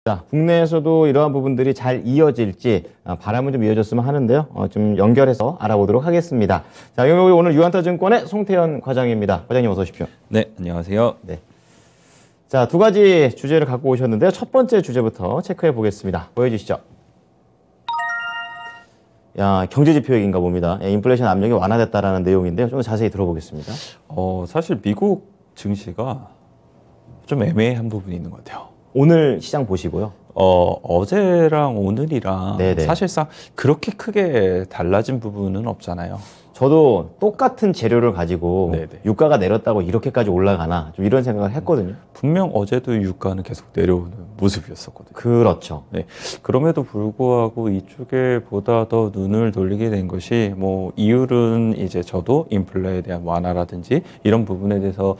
자, 국내에서도 이러한 부분들이 잘 이어질지 바람은 좀 이어졌으면 하는데요. 좀 연결해서 알아보도록 하겠습니다. 자, 오늘 유한타증권의 송태현 과장입니다. 과장님 어서 오십시오. 네, 안녕하세요. 네. 자, 두 가지 주제를 갖고 오셨는데요. 첫 번째 주제부터 체크해 보겠습니다. 보여주시죠. 야, 경제지표 얘기인가 봅니다. 인플레이션 압력이 완화됐다라는 내용인데요. 좀 자세히 들어보겠습니다. 사실 미국 증시가 좀 애매한 부분이 있는 것 같아요. 오늘 시장 보시고요. 어제랑 오늘이랑 네네. 사실상 그렇게 크게 달라진 부분은 없잖아요. 저도 똑같은 재료를 가지고 네네. 유가가 내렸다고 이렇게까지 올라가나 좀 이런 생각을 했거든요. 분명 어제도 유가는 계속 내려오는 모습이었었거든요. 그렇죠. 네. 그럼에도 불구하고 이쪽에 보다 더 눈을 돌리게 된 것이 뭐 이율은 이제 저도 인플레에 대한 완화라든지 이런 부분에 대해서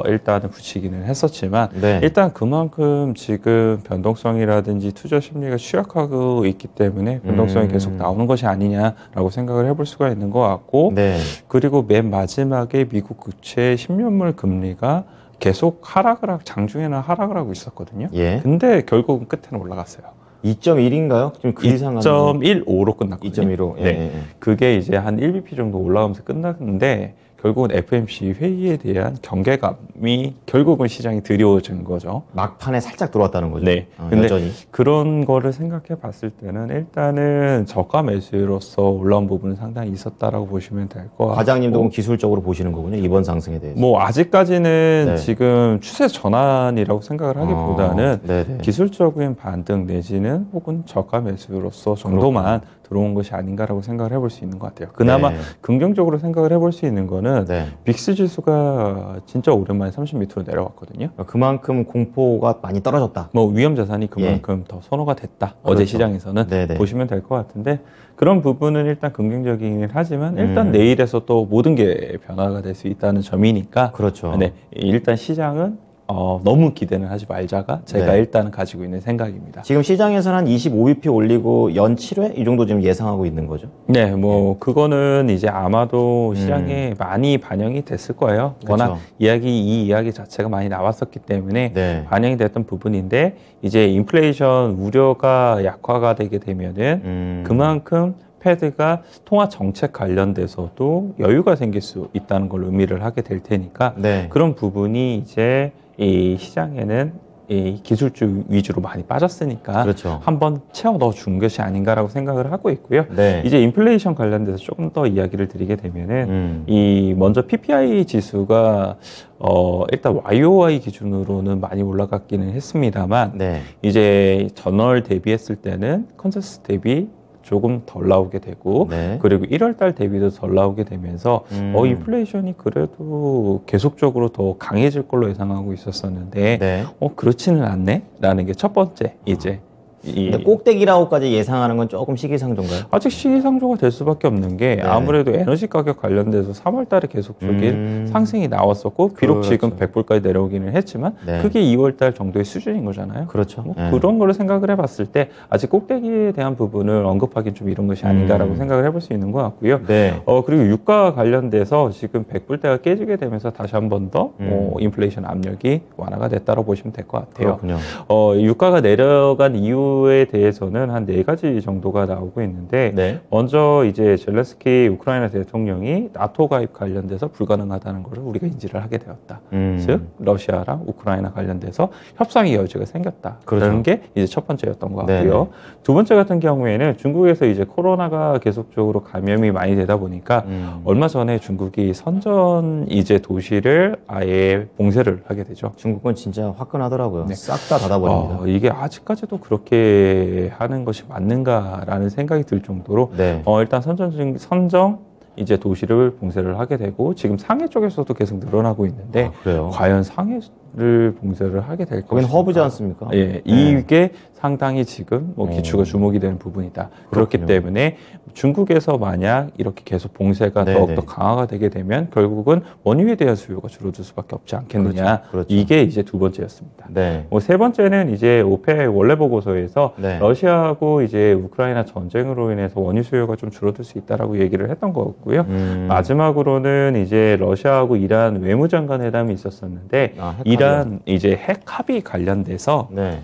일단은 붙이기는 했었지만 네. 일단 그만큼 지금 변동성이라든지 투자 심리가 취약하고 있기 때문에 변동성이 계속 나오는 것이 아니냐라고 생각을 해볼 수가 있는 것 같고 네. 그리고 맨 마지막에 미국 국채 10년물 금리가 계속 장중에는 하락을 하고 있었거든요. 예. 근데 결국은 끝에는 올라갔어요. 2.1인가요? 지금 그 이상 2.15로 끝났거든요. 2.15. 예, 네. 예. 그게 이제 한 1bp 정도 올라가면서 끝났는데 결국은 FMC 회의에 대한 경계감이 결국은 시장이 드리워진 거죠. 막판에 살짝 들어왔다는 거죠. 네. 근데 여전히. 그런 거를 생각해 봤을 때는 일단은 저가 매수로서 올라온 부분은 상당히 있었다라고 보시면 될 것 같고. 과장님도 그럼 기술적으로 보시는 거군요. 이번 상승에 대해서. 뭐 아직까지는 네. 지금 추세 전환이라고 생각을 하기보다는 네네. 기술적인 반등 내지는 혹은 저가 매수로서 정도만 들어온 것이 아닌가라고 생각을 해볼 수 있는 것 같아요. 그나마 네. 긍정적으로 생각을 해볼 수 있는 거는 네. 빅스 지수가 진짜 오랜만에 30 밑으로 내려왔거든요. 그만큼 공포가 많이 떨어졌다. 뭐 위험 자산이 그만큼 더 선호가 됐다. 어제 그렇죠. 시장에서는 네네. 보시면 될 것 같은데 그런 부분은 일단 긍정적이긴 하지만 일단 음. 내일에서 또 모든 게 변화가 될 수 있다는 점이니까 그렇죠. 네, 일단 시장은 너무 기대는 하지 말자가 제가 네. 일단은 가지고 있는 생각입니다. 지금 시장에서는 한 25bp 올리고 연 7회 이 정도 지금 예상하고 있는 거죠. 네, 뭐 그거는 이제 아마도 시장에 많이 반영이 됐을 거예요. 워낙 그렇죠. 이 이야기 자체가 많이 나왔었기 때문에 네. 반영이 됐던 부분인데 이제 인플레이션 우려가 약화가 되게 되면은 그만큼 패드가 통화 정책 관련돼서도 여유가 생길 수 있다는 걸 의미를 하게 될 테니까 네. 그런 부분이 이제 이 시장에는 이 기술주 위주로 많이 빠졌으니까 그렇죠. 한번 채워 넣어 준 것이 아닌가라고 생각을 하고 있고요. 네. 이제 인플레이션 관련돼서 조금 더 이야기를 드리게 되면은 이 먼저 PPI 지수가 일단 YOY 기준으로는 많이 올라갔기는 했습니다만 네. 이제 전월 대비했을 때는 컨센서스 대비 조금 덜 나오게 되고 네. 그리고 1월 달 대비도 덜 나오게 되면서 인플레이션이 그래도 계속적으로 더 강해질 걸로 예상하고 있었었는데 네. 그렇지는 않네 라는 게 첫 번째 이제 근데 꼭대기라고까지 예상하는 건 조금 시기상조인가요? 아직 시기상조가 될 수밖에 없는 게 아무래도 에너지 가격 관련돼서 3월 달에 계속적인 상승이 나왔었고 비록 그렇죠. 지금 100불까지 내려오기는 했지만 네. 그게 2월 달 정도의 수준인 거잖아요. 그렇죠. 뭐 네. 그런 거를 생각을 해봤을 때 아직 꼭대기에 대한 부분을 언급하기는 좀 이런 것이 아닌가라고 생각을 해볼 수 있는 것 같고요. 네. 그리고 유가 관련돼서 지금 100불대가 깨지게 되면서 다시 한 번 더 인플레이션 압력이 완화가 됐다고 보시면 될 것 같아요. 그렇군요. 유가가 내려간 이유에 대해서는 한 4가지 정도가 나오고 있는데 네. 먼저 이제 젤렌스키 우크라이나 대통령이 나토 가입 관련돼서 불가능하다는 것을 우리가 인지를 하게 되었다. 즉 러시아랑 우크라이나 관련돼서 협상의 여지가 생겼다. 그런 게 이제 첫 번째였던 것 같고요. 네네. 두 번째 같은 경우에는 중국에서 이제 코로나가 계속적으로 감염이 많이 되다 보니까 얼마 전에 중국이 선전 이제 도시를 아예 봉쇄를 하게 되죠. 중국은 진짜 화끈하더라고요. 네. 싹 다 닫아버립니다. 이게 아직까지도 그렇게 하는 것이 맞는가라는 생각이 들 정도로 네. 일단 선정 이제 도시를 봉쇄를 하게 되고 지금 상해 쪽에서도 계속 늘어나고 있는데 그래요? 과연 상해를 봉쇄를 하게 될 거긴 것인가? 허브지 않습니까? 예, 이게 상당히 지금 뭐 기추가 주목이 되는 부분이다. 그렇기 그렇군요. 때문에 중국에서 만약 이렇게 계속 봉쇄가 네네. 더욱더 강화가 되게 되면 결국은 원유에 대한 수요가 줄어들 수밖에 없지 않겠느냐. 그렇죠. 이게 이제 두 번째였습니다. 네. 세 번째는 이제 오펙 원래 보고서에서 네. 러시아하고 이제 우크라이나 전쟁으로 인해서 원유 수요가 좀 줄어들 수 있다라고 얘기를 했던 거고요. 마지막으로는 이제 러시아하고 이란 외무장관 회담이 있었었는데 핵 이란 이제 핵 합의 관련돼서 네.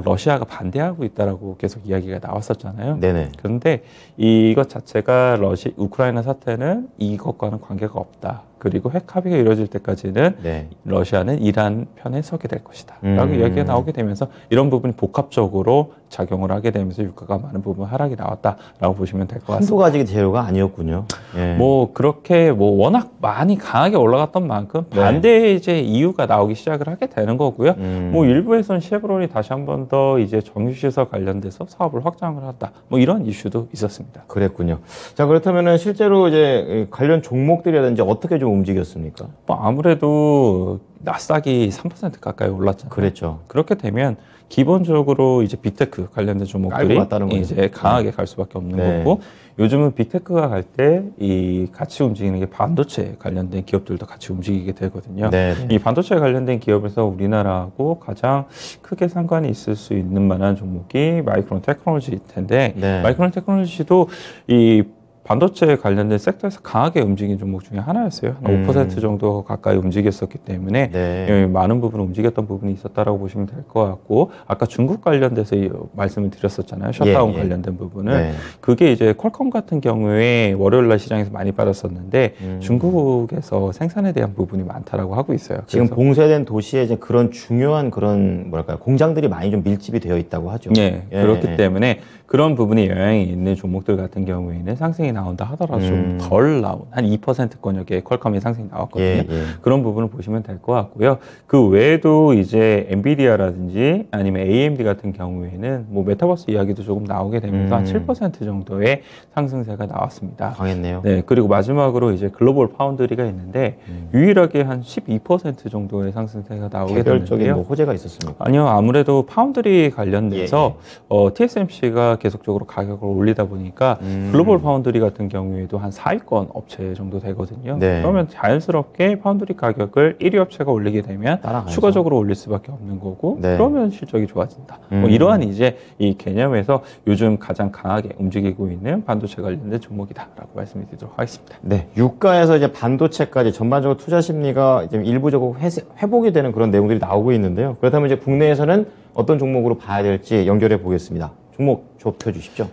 러시아가 반대하고 있다라고 계속 이야기가 나왔었잖아요. 네네. 그런데 이것 자체가 우크라이나 사태는 이것과는 관계가 없다. 그리고 핵 합의가 이루어질 때까지는 네. 러시아는 이란 편에 서게 될 것이다. 라고 이야기가 나오게 되면서 이런 부분이 복합적으로 작용을 하게 되면서 유가가 많은 부분 하락이 나왔다라고 보시면 될 것 같습니다. 한두 가지 재료가 아니었군요. 예. 뭐 그렇게 뭐 워낙 많이 강하게 올라갔던 만큼 네. 반대의 이제 이유가 나오기 시작을 하게 되는 거고요. 뭐 일부에서는 쉐브론이 다시 한 번 더 이제 정유시설 관련돼서 사업을 확장을 한다. 뭐 이런 이슈도 있었습니다. 그랬군요. 자, 그렇다면은 실제로 이제 관련 종목들이라든지 어떻게 좀 움직였습니까? 뭐 아무래도 나스닥이 3% 가까이 올랐잖아요. 그랬죠. 그렇게 되면 기본적으로 이제 빅테크 관련된 종목들이 깔고 갔다는 거죠. 이제 강하게 갈 수밖에 없는 네. 거고, 요즘은 빅테크가 갈 때 이 같이 움직이는 게 반도체 관련된 기업들도 같이 움직이게 되거든요. 네. 이 반도체 관련된 기업에서 우리나라하고 가장 크게 상관이 있을 수 있는 만한 종목이 마이크론 테크놀로지일 텐데, 네. 마이크론 테크놀로지도 이 반도체 관련된 섹터에서 강하게 움직인 종목 중에 하나였어요. 한 5% 정도 가까이 움직였었기 때문에 네. 많은 부분을 움직였던 부분이 있었다라고 보시면 될 것 같고, 아까 중국 관련돼서 말씀을 드렸었잖아요. 셧다운 예, 예. 관련된 부분은 네. 그게 이제 퀄컴 같은 경우에 월요일 날 시장에서 많이 빠졌었는데 중국에서 생산에 대한 부분이 많다라고 하고 있어요. 지금 그래서 봉쇄된 도시에 이제 그런 중요한 그런 뭐랄까요 공장들이 많이 좀 밀집이 되어 있다고 하죠. 예, 그렇기 때문에 그런 부분에 영향이 있는 종목들 같은 경우에는 상승이 나온다 하더라도 좀 덜 나온 한 2%권역의 퀄컴이 상승이 나왔거든요. 예, 예. 그런 부분을 보시면 될 것 같고요. 그 외에도 이제 엔비디아라든지 아니면 AMD 같은 경우에는 뭐 메타버스 이야기도 조금 나오게 되면서 한 7% 정도의 상승세가 나왔습니다. 강했네요. 네, 그리고 마지막으로 이제 글로벌 파운드리가 있는데 유일하게 한 12% 정도의 상승세가 나오게 개별적인 되는데요. 뭐 호재가 있었습니까? 아니요, 아무래도 파운드리 관련돼서 TSMC가 계속적으로 가격을 올리다 보니까 글로벌 파운드리 같은 경우에도 한 4위권 업체 정도 되거든요. 네. 그러면 자연스럽게 파운드리 가격을 1위 업체가 올리게 되면 따라가야죠. 추가적으로 올릴 수밖에 없는 거고, 네. 그러면 실적이 좋아진다. 뭐 이러한 이제 이 개념에서 요즘 가장 강하게 움직이고 있는 반도체 관련된 종목이다라고 말씀을 드리도록 하겠습니다. 네, 유가에서 이제 반도체까지 전반적으로 투자 심리가 이제 일부적으로 회복이 되는 그런 내용들이 나오고 있는데요. 그렇다면 이제 국내에서는 어떤 종목으로 봐야 될지 연결해 보겠습니다. 종목 좁혀 주십시오.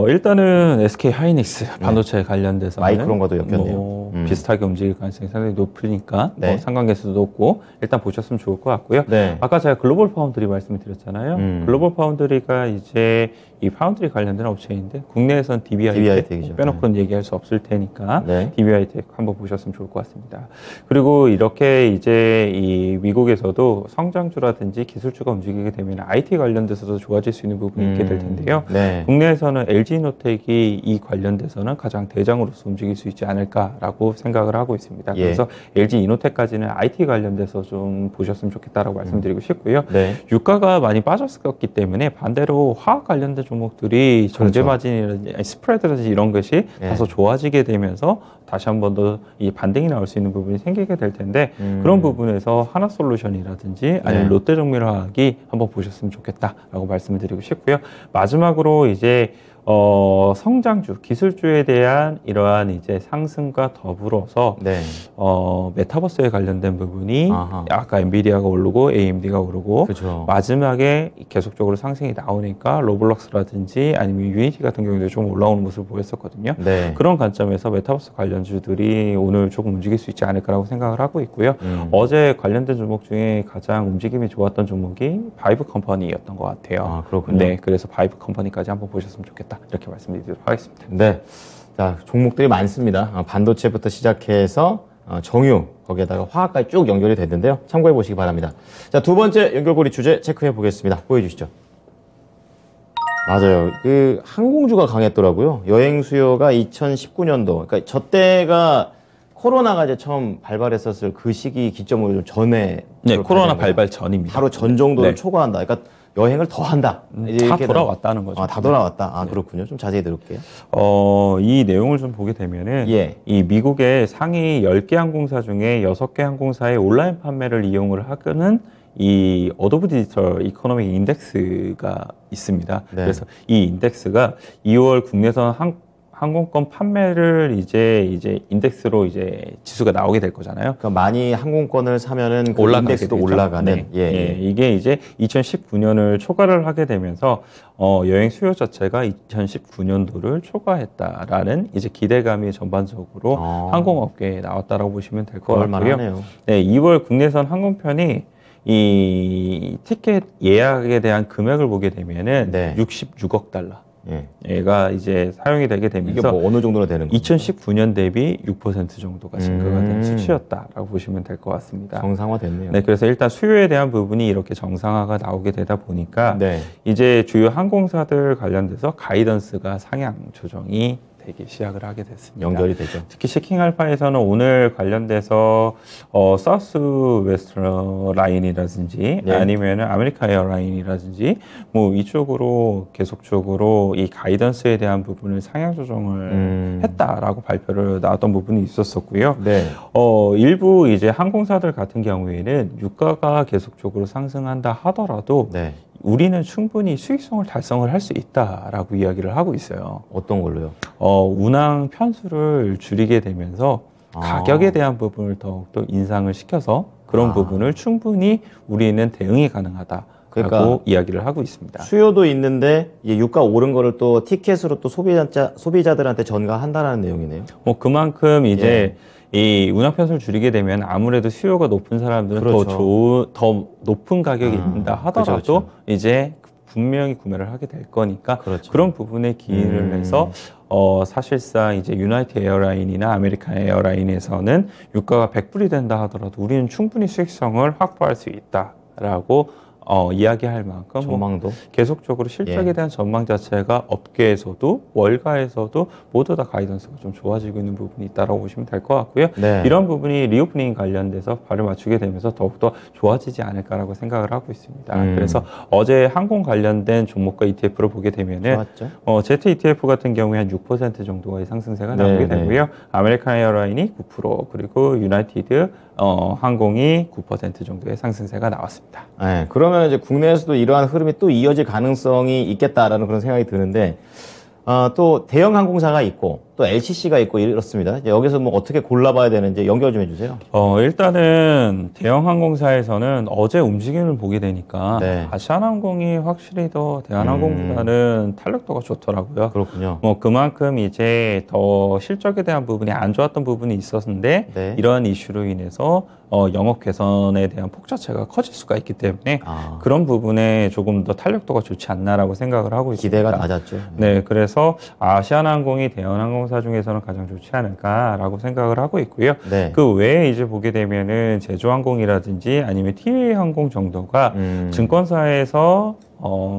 일단은 SK 하이닉스 반도체 관련돼서 마이크론과도 엮였네요. 뭐 비슷하게 움직일 가능성이 상당히 높으니까 네. 뭐 상관계수도 높고 일단 보셨으면 좋을 것 같고요. 네. 아까 제가 글로벌 파운드리 말씀을 드렸잖아요. 글로벌 파운드리가 이제 이 파운드리 관련된 업체인데 국내에선 DB하이텍 빼놓고는 얘기할 수 없을 테니까 네. DB하이텍 한번 보셨으면 좋을 것 같습니다. 그리고 이렇게 이제 이 미국에서도 성장주라든지 기술주가 움직이게 되면 IT 관련돼서도 좋아질 수 있는 부분이 있게 될 텐데요. 네. 국내에서는 LG이노텍이 이 관련돼서는 가장 대장으로서 움직일 수 있지 않을까라고 생각을 하고 있습니다. 예. 그래서 LG이노텍까지는 IT 관련돼서 좀 보셨으면 좋겠다라고 말씀드리고 싶고요. 네. 유가가 많이 빠졌었기 때문에 반대로 화학 관련된 종목들이 정제마진이라든지 스프레드라든지 이런 것이 네. 다소 좋아지게 되면서 다시 한 번 더 이 반등이 나올 수 있는 부분이 생기게 될 텐데 그런 부분에서 하나솔루션이라든지 아니면 네. 롯데정밀화학이 한번 보셨으면 좋겠다라고 말씀을 드리고 싶고요. 마지막으로 이제 성장주, 기술주에 대한 이러한 이제 상승과 더불어서 네. 메타버스에 관련된 부분이 아하. 아까 엔비디아가 오르고 AMD가 오르고 그죠. 마지막에 계속적으로 상승이 나오니까 로블록스라든지 아니면 유니티 같은 경우도 좀 올라오는 모습을 보였었거든요. 네. 그런 관점에서 메타버스 관련주들이 오늘 조금 움직일 수 있지 않을까라고 생각을 하고 있고요. 어제 관련된 종목 중에 가장 움직임이 좋았던 종목이 바이브 컴퍼니였던 것 같아요. 아, 그렇군요. 네, 그래서 바이브 컴퍼니까지 한번 보셨으면 좋겠다. 이렇게 말씀드리도록 하겠습니다. 네. 자, 종목들이 많습니다. 반도체부터 시작해서 정유, 거기에다가 화학까지 쭉 연결이 됐는데요. 참고해 보시기 바랍니다. 자, 두 번째 연결고리 주제 체크해 보겠습니다. 보여주시죠. 맞아요. 그 항공주가 강했더라고요. 여행 수요가 2019년도, 그러니까 저 때가 코로나가 이제 처음 발발했었을 그 시기 기점으로 좀 전에. 네, 코로나 발발 전입니다. 바로 전 정도를 네. 초과한다. 그러니까 여행을 더 한다. 다 돌아왔다는 거죠. 다 돌아왔다. 아, 그렇군요. 좀 자세히 들을게요. 이 내용을 좀 보게 되면은 예. 이 미국의 상위 10개 항공사 중에 6개 항공사의 온라인 판매를 이용을 하는 이 어도브 디지털 이코노믹 인덱스가 있습니다. 네. 그래서 이 인덱스가 2월 국내선 항공권 판매를 이제 인덱스로 이제 지수가 나오게 될 거잖아요. 그러니까 많이 항공권을 사면은 그 올라가게 인덱스도 되죠. 올라가는. 네. 예, 예. 이게 이제 2019년을 초과를 하게 되면서 여행 수요 자체가 2019년도를 초과했다라는 이제 기대감이 전반적으로 항공업계에 나왔다라고 보시면 될 것 같고요. 그럴만하네요. 네, 2월 국내선 항공편이 이 티켓 예약에 대한 금액을 보게 되면은 네. 66억 달러. 예. 얘가 이제 사용이 되게 되면서 이게 뭐 어느 정도나 되는 거죠? 2019년 대비 6% 정도가 증가가 된 수치였다라고 보시면 될 것 같습니다. 정상화됐네요. 네, 그래서 일단 수요에 대한 부분이 이렇게 정상화가 나오게 되다 보니까 네. 이제 주요 항공사들 관련돼서 가이던스가 상향 조정이 되기 시작을 하게 됐습니다. 연결이 되죠. 특히 시킹알파에서는 오늘 관련돼서 사우스 웨스트 라인이라든지 네. 아니면은 아메리카 에어라인이라든지 뭐 이쪽으로 계속적으로 이 가이던스에 대한 부분을 상향 조정을 했다라고 발표를 나왔던 부분이 있었었고요. 네. 일부 이제 항공사들 같은 경우에는 유가가 계속적으로 상승한다 하더라도 네. 우리는 충분히 수익성을 달성을 할 수 있다라고 이야기를 하고 있어요. 어떤 걸로요? 운항 편수를 줄이게 되면서 가격에 대한 부분을 더욱더 인상을 시켜서 그런 부분을 충분히 우리는 대응이 가능하다라고 그러니까 이야기를 하고 있습니다. 수요도 있는데 이 유가 오른 거를 또 티켓으로 또 소비자들한테 전가한다라는 내용이네요. 뭐 그만큼 이제 이 운항 편수를 줄이게 되면 아무래도 수요가 높은 사람들은 그렇죠. 더 높은 가격이 있다 하더라도 그렇죠. 이제 분명히 구매를 하게 될 거니까 그렇죠. 그런 부분에 기인을 해서 사실상 이제 유나이티드 에어라인이나 아메리칸 에어라인에서는 유가가 100불이 된다 하더라도 우리는 충분히 수익성을 확보할 수 있다라고 이야기할 만큼 전망도 계속적으로 실적에 대한 전망 자체가 업계에서도 월가에서도 모두 다 가이던스가 좀 좋아지고 있는 부분이 있다라고 보시면 될 것 같고요. 네. 이런 부분이 리오프닝 관련돼서 발을 맞추게 되면서 더욱더 좋아지지 않을까라고 생각을 하고 있습니다. 그래서 어제 항공 관련된 종목과 ETF를 보게 되면은 좋았죠. 제트 ETF 같은 경우에 한 6% 정도의 상승세가 나오게 되고요. 아메리칸 에어라인이 9% 그리고 유나이티드 항공이 9% 정도의 상승세가 나왔습니다. 네, 그러면 이제 국내에서도 이러한 흐름이 또 이어질 가능성이 있겠다라는 그런 생각이 드는데, 또 대형 항공사가 있고 또 LCC가 있고 이렇습니다. 이제 여기서 뭐 어떻게 골라봐야 되는지 연결 좀 해주세요. 일단은 대형 항공사에서는 어제 움직임을 보게 되니까 네. 아시아나항공이 확실히 더 대한항공보다는 탄력도가 좋더라고요. 그렇군요. 뭐 그만큼 이제 더 실적에 대한 부분이 안 좋았던 부분이 있었는데 네. 이러한 이슈로 인해서 영업 개선에 대한 폭 자체가 커질 수가 있기 때문에 그런 부분에 조금 더 탄력도가 좋지 않나라고 생각을 하고 있습니다. 기대가 낮았죠. 네, 그래서 아시아나항공이 대한항공사 중에서는 가장 좋지 않을까라고 생각을 하고 있고요. 네. 그 외에 이제 보게 되면은 제주항공이라든지 아니면 TA항공 정도가 증권사에서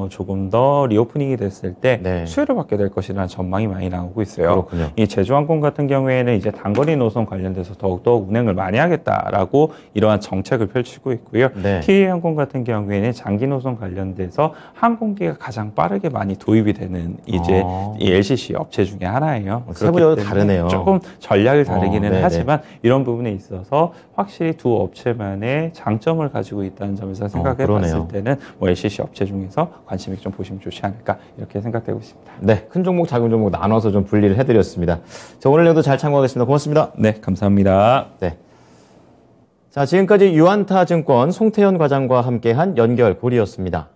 조금 더 리오프닝이 됐을 때 네. 수혜를 받게 될 것이라는 전망이 많이 나오고 있어요. 그렇군요. 이 제주항공 같은 경우에는 이제 단거리 노선 관련돼서 더욱더 운행을 많이 하겠다라고 이러한 정책을 펼치고 있고요. 네. TA항공 같은 경우에는 장기 노선 관련돼서 항공기가 가장 빠르게 많이 도입이 되는 이제 이 LCC 업체 중에 하나예요. 세부적으로 그렇기 때문에 다르네요. 조금 전략이 다르기는 네네. 하지만 이런 부분에 있어서 확실히 두 업체만의 장점을 가지고 있다는 점에서 생각해 그러네요. 봤을 때는 뭐 LCC 업체 중에서 관심 있게 좀 보시면 좋지 않을까 이렇게 생각되고 있습니다. 네, 큰 종목, 작은 종목 나눠서 좀 분리를 해드렸습니다. 자, 오늘 내용도 잘 참고하겠습니다. 고맙습니다. 네, 감사합니다. 네. 자, 지금까지 유안타증권 송태현 과장과 함께한 연결고리였습니다.